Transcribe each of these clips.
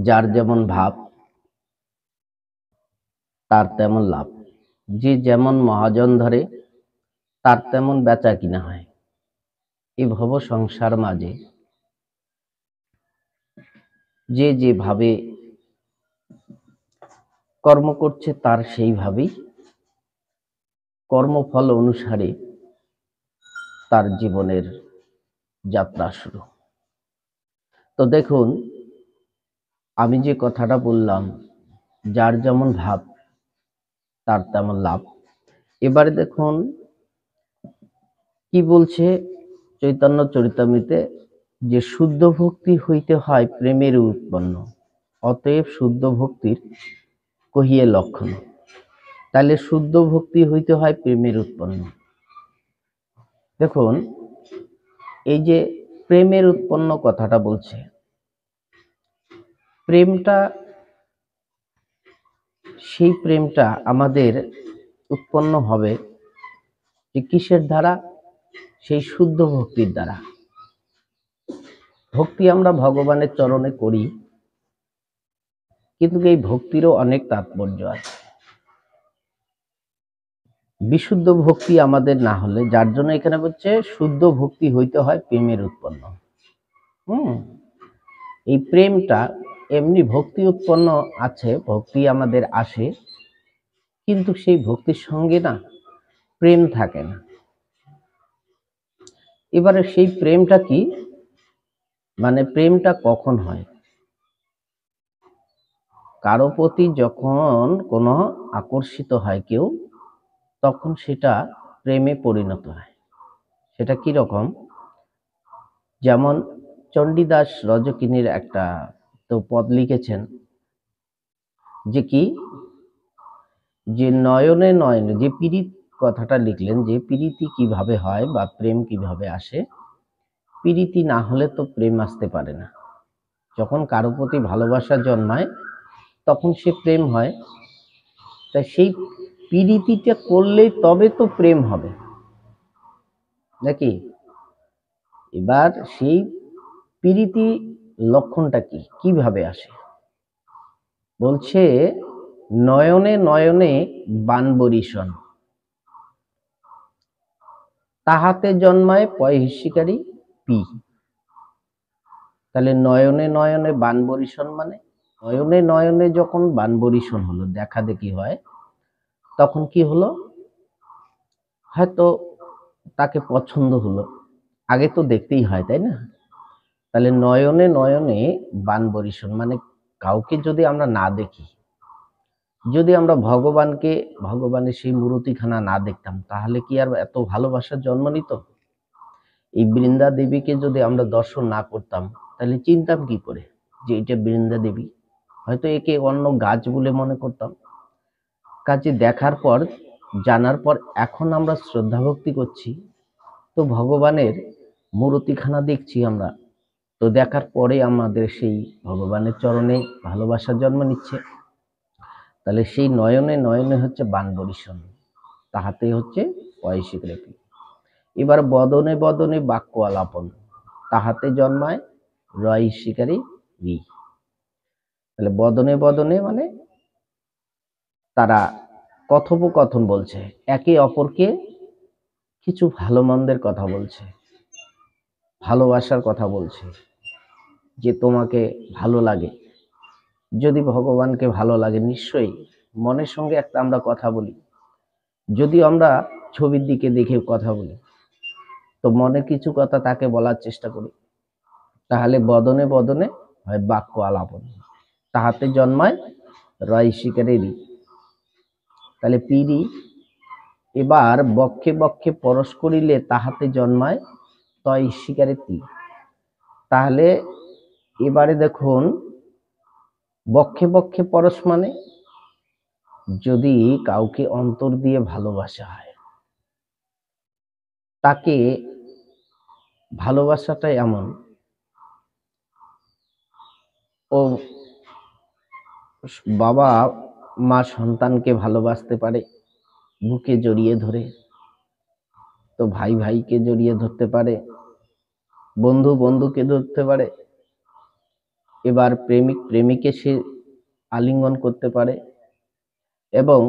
যার যেমন ভাব তার তেমন লাভ। যে যেমন মহাজন ধরে তার তেমন বেচা কিনা হয়। এই ভব সংসার মাঝে যে যেভাবে কর্ম করছে তার সেইভাবেই কর্মফল অনুসারে তার জীবনের যাত্রা শুরু। তো দেখুন, আমি যে কথাটা বললাম, যার যেমন ভাব তার তেমন লাভ। এবারে দেখুন কি বলছে চৈতন্য চরিতামৃতে, যে শুদ্ধ ভক্তি হইতে হয় প্রেমের উৎপন্ন, অতএব শুদ্ধ ভক্তির কহিয়ে লক্ষণ। তাহলে শুদ্ধ ভক্তি হইতে হয় প্রেমের উৎপন্ন। দেখুন, এই যে প্রেমের উৎপন্ন কথাটা বলছে, সেই প্রেমটা আমাদের উৎপন্ন হবে যে কিসের দ্বারা? সেই শুদ্ধ ভক্তির দ্বারা। ভক্তি আমরা ভগবানের চরণে করি, কিন্তু এই ভক্তিরও অনেক তাৎপর্য আছে। বিশুদ্ধ ভক্তি আমাদের না হলে, যার জন্য এখানে বলছে শুদ্ধ ভক্তি হইতে হয় প্রেমের উৎপন্ন। এই প্রেমটা এমনি ভক্তি উৎপন্ন আছে, ভক্তি আমাদের আসে, কিন্তু সেই ভক্তির সঙ্গে না প্রেম থাকে না। এবারে সেই প্রেমটা কি, মানে প্রেমটা কখন হয়? কারো প্রতি যখন কোনো আকর্ষিত হয় কেউ, তখন সেটা প্রেমে পরিণত হয়। সেটা কি রকম? যেমন চণ্ডীদাস রজকিনীর একটা তো পদ লিখেছেন, যে কি, যে নয়নে নয়নে, যে পীড়িত কথাটা লিখলেন, যে প্রীতি কিভাবে হয় বা প্রেম কিভাবে আসে। প্রীতি না হলে তো প্রেম আসতে পারে না। যখন কারো প্রতি ভালোবাসা জন্মায় তখন সে প্রেম হয়। তাই সেই প্রীতিটা করলেই তবে তো প্রেম হবে নাকি? এবার সেই প্রীতি লক্ষণটা কি, কিভাবে আসে? বলছে নয়নে নয়নে বানবরিশন, তাহাতে জন্মায় পয়হিষ্যিকারী পি। তাহলে নয়নে নয়নে বানবরিশন মানে, নয়নে নয়নে যখন বানবরিশন হলো, দেখা দেখি হয়, তখন কি হলো? হয়তো তাকে পছন্দ হলো। আগে তো দেখতেই হয়, তাই না? তাহলে নয়নে নয়নে বানবরিশন মানে, কাউকে যদি আমরা না দেখি, যদি আমরা ভগবানের সেই মূর্তিখানা না দেখতাম, তাহলে কি আর এত ভালোবাসার জন্ম নিত? এই বৃন্দা দেবীকে যদি আমরা দর্শন না করতাম, তাহলে চিনতাম কি করে যে এটা বৃন্দা দেবী? হয়তো একে অন্য গাছ বলে মনে করতাম। কাজে দেখার পর, জানার পর এখন আমরা শ্রদ্ধা ভক্তি করছি, তো ভগবানের মূর্তিখানা দেখছি আমরা, তো দেখার পরে আমাদের সেই ভগবানের চরণে ভালোবাসা জন্ম নিচ্ছে। তাহলে সেই নয়নে নয়নে হচ্ছে বানবরিশন, তাহাতে হচ্ছে পয়সিকরেপি। এবার বদনে বদনে বাক্য আলাপন, তাহাতে জন্মায় রয় শিকারী রি। তাহলে বদনে বদনে মানে তারা কথোপকথন বলছে, একে অপরকে কিছু ভালো মন্দের কথা বলছে, ভালোবাসার কথা বলছে, যে তোমাকে ভালো লাগে। যদি ভগবানকে ভালো লাগে, নিশ্চয়ই মনের সঙ্গে একটা আমরা কথা বলি। যদি আমরা ছবির দিকে দেখে কথা বলি, তো মনে কিছু কথা তাকে বলার চেষ্টা করি। তাহলে বদনে বদনে হয় বাক্য আলাপন, তাহাতে জন্মায় রয় শিকারেরই। তাহলে পিরি। এবার বক্ষে বক্ষে পরশ করিলে তাহাতে জন্মায় তয় শিকারে তি। তাহলে এবারে দেখুন, বক্ষে বক্ষে পরশ মানে যদি কাউকে অন্তর দিয়ে ভালোবাসা হয়, তাকে ভালোবাসাটা এমন, ও বাবা মা সন্তানকে ভালোবাসতে পারে, বুকে জড়িয়ে ধরে, তো ভাই ভাইকে জড়িয়ে ধরতে পারে, বন্ধু বন্ধুকে ধরতে পারে, এবার প্রেমিক প্রেমিকে সে আলিঙ্গন করতে পারে, এবং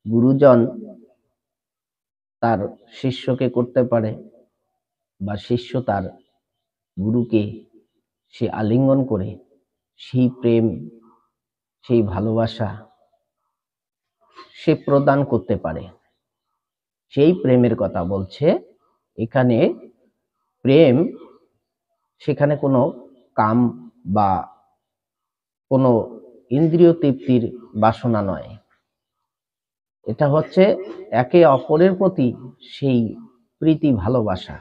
গুরুজন তার শিষ্যকে করতে পারে, বা শিষ্য তার গুরুকে সে আলিঙ্গন করে সেই প্রেম, সেই ভালোবাসা সে প্রদান করতে পারে। সেই প্রেমের কথা বলছে এখানে। প্রেম সেখানে কোনো কাম বা কোনো ইন্দ্রিয় তৃপ্তির বাসনা নয়। এটা হচ্ছে একে অপরের প্রতি সেই প্রীতি, ভালোবাসা,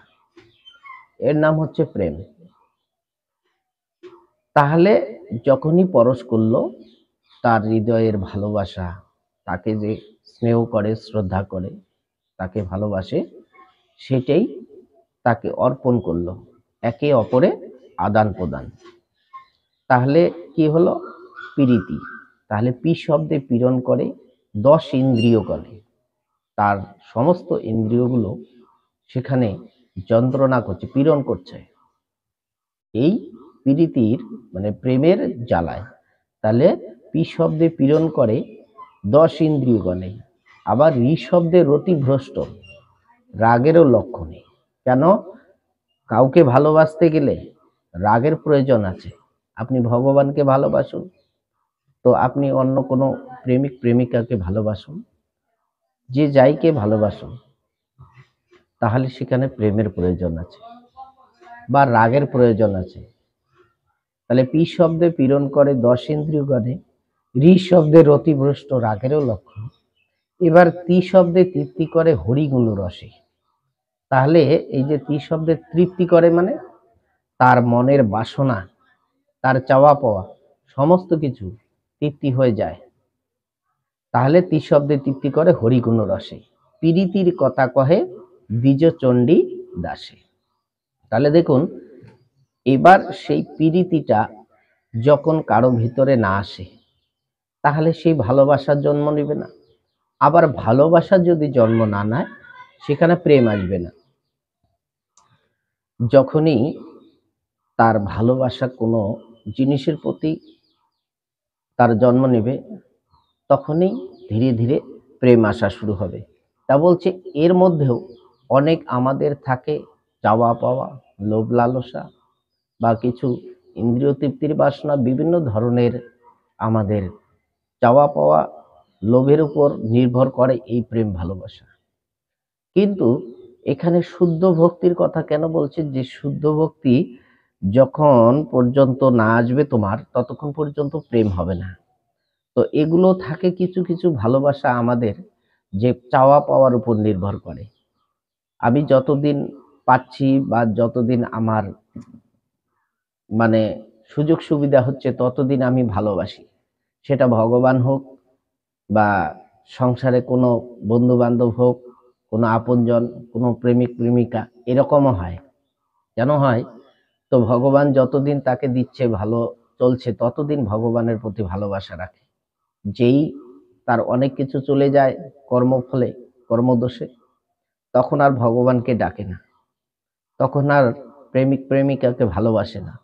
এর নাম হচ্ছে প্রেম। তাহলে যখনই পরশ করলো, তার হৃদয়ের ভালোবাসা, তাকে যে স্নেহ করে, শ্রদ্ধা করে, তাকে ভালোবাসে, সেটাই তাকে অর্পণ করলো, একে অপরে আদান প্রদান। তাহলে কি হলো? প্রীতি। তাহলে পি শব্দে পীড়ন করে 10 ইন্দ্রিয় করে, তার সমস্ত ইন্দ্রিয়গুলো সেখানে যন্ত্রণা করছে, পীড়ন করছে এই প্রীতির মানে প্রেমের জ্বালায়। তাহলে পি শব্দে পীড়ন করে 10 ইন্দ্রিয় গণে। আবার রি শব্দে রতিভ্রষ্ট, রাগেরও লক্ষণে। কেন? কাউকে ভালোবাসতে গেলে রাগের প্রয়োজন আছে। আপনি ভগবানকে ভালোবাসুন, তো আপনি অন্য কোনো প্রেমিক প্রেমিকাকে ভালোবাসুন, যে যাইকে ভালোবাসুন, তাহলে সেখানে প্রেমের প্রয়োজন আছে বা রাগের প্রয়োজন আছে। তাহলে পি শব্দে পীড়ন করে 10 ইন্দ্রিয় গণে, রি শব্দে রতিভ্রষ্ট, রাগেরও লক্ষণ। এবার তি শব্দে তৃপ্তি করে হরিগুণ রসে। তাহলে এই যে তি শব্দে তৃপ্তি করে মানে তার মনের বাসনা, তার চাওয়া পাওয়া সমস্ত কিছু তৃপ্তি হয়ে যায়। তাহলে তি শব্দে তৃপ্তি করে হরিগুণ রসে। প্রীতির কথা কহে দ্বিজচণ্ডী দাসে। তাহলে দেখুন, এবার সেই প্রীতিটা যখন কারো ভিতরে না আসে, তাহলে সেই ভালোবাসার জন্ম নেবে না। আবার ভালোবাসার যদি জন্ম না নেয়, সেখানে প্রেম আসবে না। যখনই তার ভালোবাসা কোনো জিনিসের প্রতি তার জন্ম নেবে, তখনই ধীরে ধীরে প্রেম আসা শুরু হবে। তা বলছে এর মধ্যেও অনেক আমাদের থাকে চাওয়া পাওয়া, লোভ লালসা, বা কিছু ইন্দ্রিয় তৃপ্তির বাসনা, বিভিন্ন ধরনের আমাদের চাওয়া পাওয়া, লোভের উপর নির্ভর করে এই প্রেম ভালোবাসা। কিন্তু এখানে শুদ্ধ ভক্তির কথা কেন বলছে? যে শুদ্ধ ভক্তি যখন পর্যন্ত না আসবে তোমার, ততক্ষণ পর্যন্ত প্রেম হবে না। তো এগুলো থাকে কিছু কিছু ভালোবাসা আমাদের, যে চাওয়া পাওয়ার উপর নির্ভর করে। আমি যতদিন পাচ্ছি বা যতদিন আমার মানে সুযোগ সুবিধা হচ্ছে, ততদিন আমি ভালোবাসি। সেটা ভগবান হোক, বা সংসারে কোনো বন্ধু বান্ধব হোক, কোনো আপনজন, কোনো প্রেমিক প্রেমিকা, এরকমও হয়। কেন হয়? তো ভগবান যতদিন তাকে দিচ্ছে, ভালো চলছে, ততদিন ভগবানের প্রতি ভালোবাসা রাখে। যেই তার অনেক কিছু চলে যায় কর্মফলে, কর্মদোষে, তখন আর ভগবানকে ডাকে না, তখন আর প্রেমিক প্রেমিকাকে ভালোবাসে না,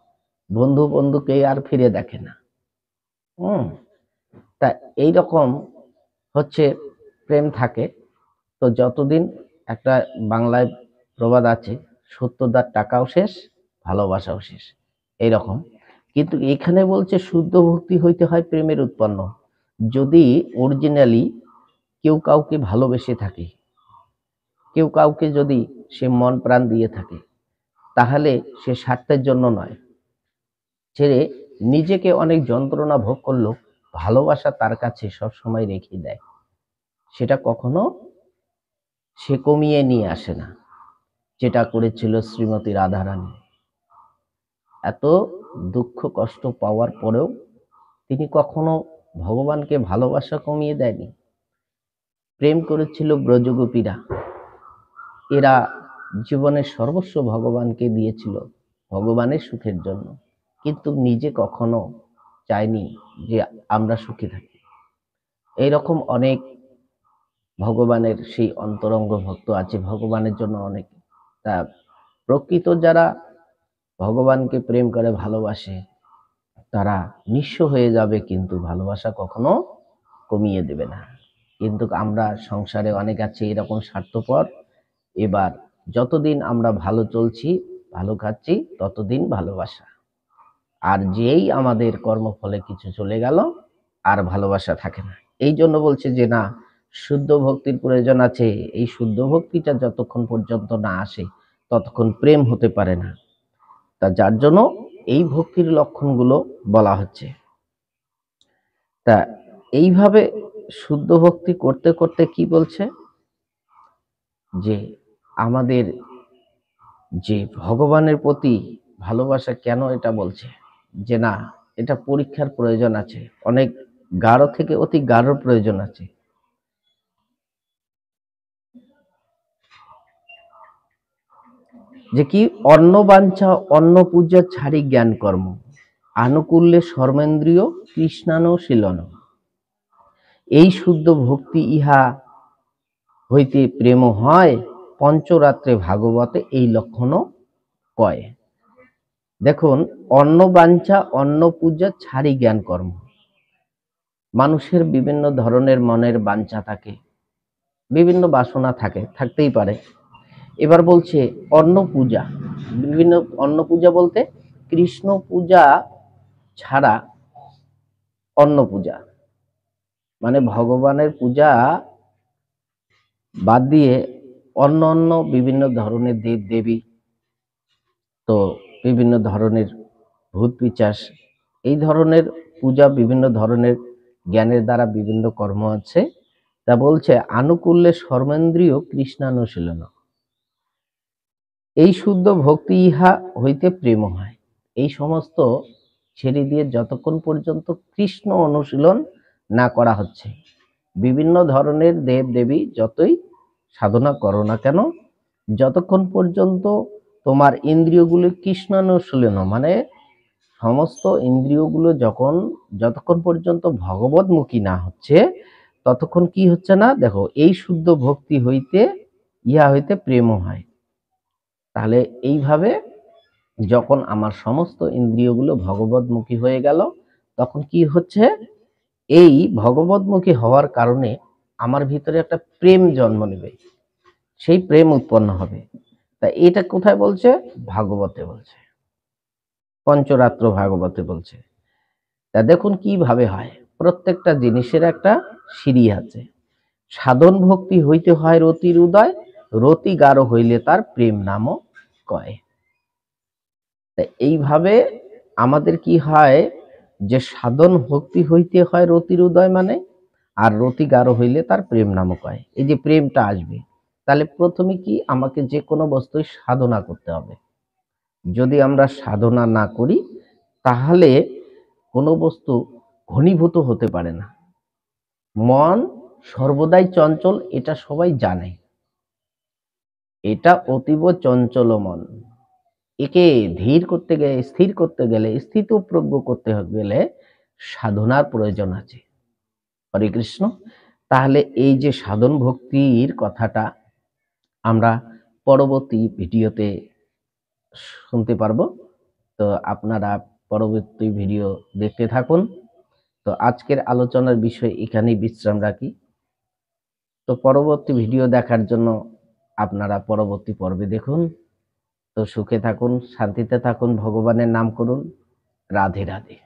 বন্ধু বন্ধুকে আর ফিরে দেখে না। হুম। তা এইরকম হচ্ছে প্রেম থাকে। তো যতদিন, একটা বাংলায় প্রবাদ আছে, সত্যদার টাকাও শেষ, ভালোবাসাও শেষ, এইরকম। কিন্তু এখানে বলছে শুদ্ধ ভক্তি হইতে হয় প্রেমের উৎপন্ন। যদি অরিজিনালি কেউ কাউকে ভালোবেসে থাকে, কেউ কাউকে যদি সে মন প্রাণ দিয়ে থাকে, তাহলে সে স্বার্থের জন্য নয়, ছেড়ে নিজেকে অনেক যন্ত্রণা ভোগ করলো, ভালোবাসা তার কাছে সব সময় রেখে দেয়। সেটা কখনো সে কমিয়ে নিয়ে আসে না, যেটা করেছিল শ্রীমতী রাধারানী। এত দুঃখ কষ্ট পাওয়ার পরেও তিনি কখনো ভগবানকে ভালোবাসা কমিয়ে দেয়নি। প্রেম করেছিল ব্রজগোপীরা, এরা জীবনের সর্বস্ব ভগবানকে দিয়েছিল ভগবানের সুখের জন্য, কিন্তু নিজে কখনো চায়নি যে আমরা সুখী থাকি। এইরকম অনেক ভগবানের সেই অন্তরঙ্গ ভক্ত আছে, ভগবানের জন্য অনেক। তা প্রকৃত যারা ভগবানকে প্রেম করে, ভালোবাসে, তারা নিঃস্ব হয়ে যাবে, কিন্তু ভালোবাসা কখনো কমিয়ে দেবে না। কিন্তু আমরা সংসারে অনেক আছে এরকম স্বার্থপর। এবার যতদিন আমরা ভালো চলছি, ভালো খাচ্ছি, ততদিন ভালোবাসা। আর যেই আমাদের কর্মফলে কিছু চলে গেল, আর ভালোবাসা থাকে না। এই জন্য বলছে যে না, শুদ্ধ ভক্তির প্রয়োজন আছে। এই শুদ্ধ ভক্তিটা যতক্ষণ পর্যন্ত না আসে, ততক্ষণ প্রেম হতে পারে না। তা যার জন্য এই ভক্তির লক্ষণগুলো বলা হচ্ছে। তা এইভাবে শুদ্ধ ভক্তি করতে করতে কি বলছে, যে আমাদের যে ভগবানের প্রতি ভালোবাসা, কেন এটা বলছে যে না, এটা পরীক্ষার প্রয়োজন আছে, অনেক গাঢ় থেকে অতি গাঢ় প্রয়োজন আছে। যে কি, অন্ন বাঞ্ছা অন্ন পূজা ছাড়ি জ্ঞান কর্ম, আনুকূল্যে সর্বেন্দ্রিয় কৃষ্ণানুশীলন। এই শুদ্ধ ভক্তি ইহা হইতে প্রেম হয়, পঞ্চরাত্রে ভাগবতে এই লক্ষণ কয়। দেখুন, অন্ন বাঞ্ছা অন্ন পূজা ছাড়ি জ্ঞান কর্ম। মানুষের বিভিন্ন ধরনের মনের বাঞ্ছা থাকে, বিভিন্ন বাসনা থাকে, থাকতেই পারে। এবার বলছে অন্ন পূজা, বিভিন্ন অন্ন পূজা বলতে কৃষ্ণ পূজা ছাড়া অন্ন পূজা, মানে ভগবানের পূজা বাদ দিয়ে অন্য অন্য বিভিন্ন ধরনের দেব দেবী, তো বিভিন্ন ধরনের ভূত পিশাচ, এই ধরনের পূজা, বিভিন্ন ধরনের জ্ঞানের দ্বারা বিভিন্ন কর্ম আছে। তা বলছে আনুকূল্যে সর্বেন্দ্রিয় কৃষ্ণানুশীলন, এই শুদ্ধ ভক্তি ইহা হইতে প্রেম হয়। এই সমস্ত ছেড়ে দিয়ে যতক্ষণ পর্যন্ত কৃষ্ণ অনুশীলন না করা হচ্ছে, বিভিন্ন ধরনের দেব দেবী যতই সাধনা করো না কেন, যতক্ষণ পর্যন্ত তোমার ইন্দ্রিয়গুলো কৃষ্ণানুশীলন, মানে সমস্ত ইন্দ্রিয়গুলো যতক্ষণ পর্যন্ত ভগবতমুখী না হচ্ছে, ততক্ষণ কি হচ্ছে না, দেখো এই শুদ্ধ ভক্তি হইতে ইহা হইতে প্রেম হয়। তাহলে এইভাবে যখন আমার সমস্ত ইন্দ্রিয়গুলো ভগবতমুখী হয়ে গেল, তখন কি হচ্ছে, এই ভগবতমুখী হওয়ার কারণে আমার ভিতরে একটা প্রেম জন্ম নেবে, সেই প্রেম উৎপন্ন হবে। তা এটা কোথায় বলছে, ভাগবতে বলছে, পঞ্চরাত্র ভাগবতে বলছে। তা দেখুন কিভাবে হয়, প্রত্যেকটা জিনিসের একটা সিঁড়ি আছে। সাধন ভক্তি হইতে হয় রতির উদয়, রতি গাঢ় হইলে তার প্রেম নামও কয়। তা এইভাবে আমাদের কি হয়, যে সাধন ভক্তি হইতে হয় রতির উদয়, মানে আর রতি গাঢ় হইলে তার প্রেম নামক হয়। এই যে প্রেমটা আসবে, তাহলে প্রথমে কি, আমাকে যে কোনো বস্তুই সাধনা করতে হবে। যদি আমরা সাধনা না করি, তাহলে কোনো বস্তু ঘনীভূত হতে পারে না। মন সর্বদাই চঞ্চল, এটা সবাই জানে, এটা অতীব চঞ্চল মন। একে ধীর করতে গেলে, স্থির করতে গেলে, স্থিতপ্রজ্ঞ করতে গেলে সাধনার প্রয়োজন আছে। হরে কৃষ্ণ। তাহলে এই যে সাধন ভক্তির কথাটা আমরা পরবর্তী ভিডিওতে শুনতে পারবো। তো আপনারা পরবর্তী ভিডিও দেখতে থাকুন। তো আজকের আলোচনার বিষয় এখানেই বিশ্রাম রাখি। তো পরবর্তী ভিডিও দেখার জন্য আপনারা পরবর্তী পর্বে দেখুন। তো সুখে থাকুন, শান্তিতে থাকুন, ভগবানের নাম করুন। রাধে রাধে।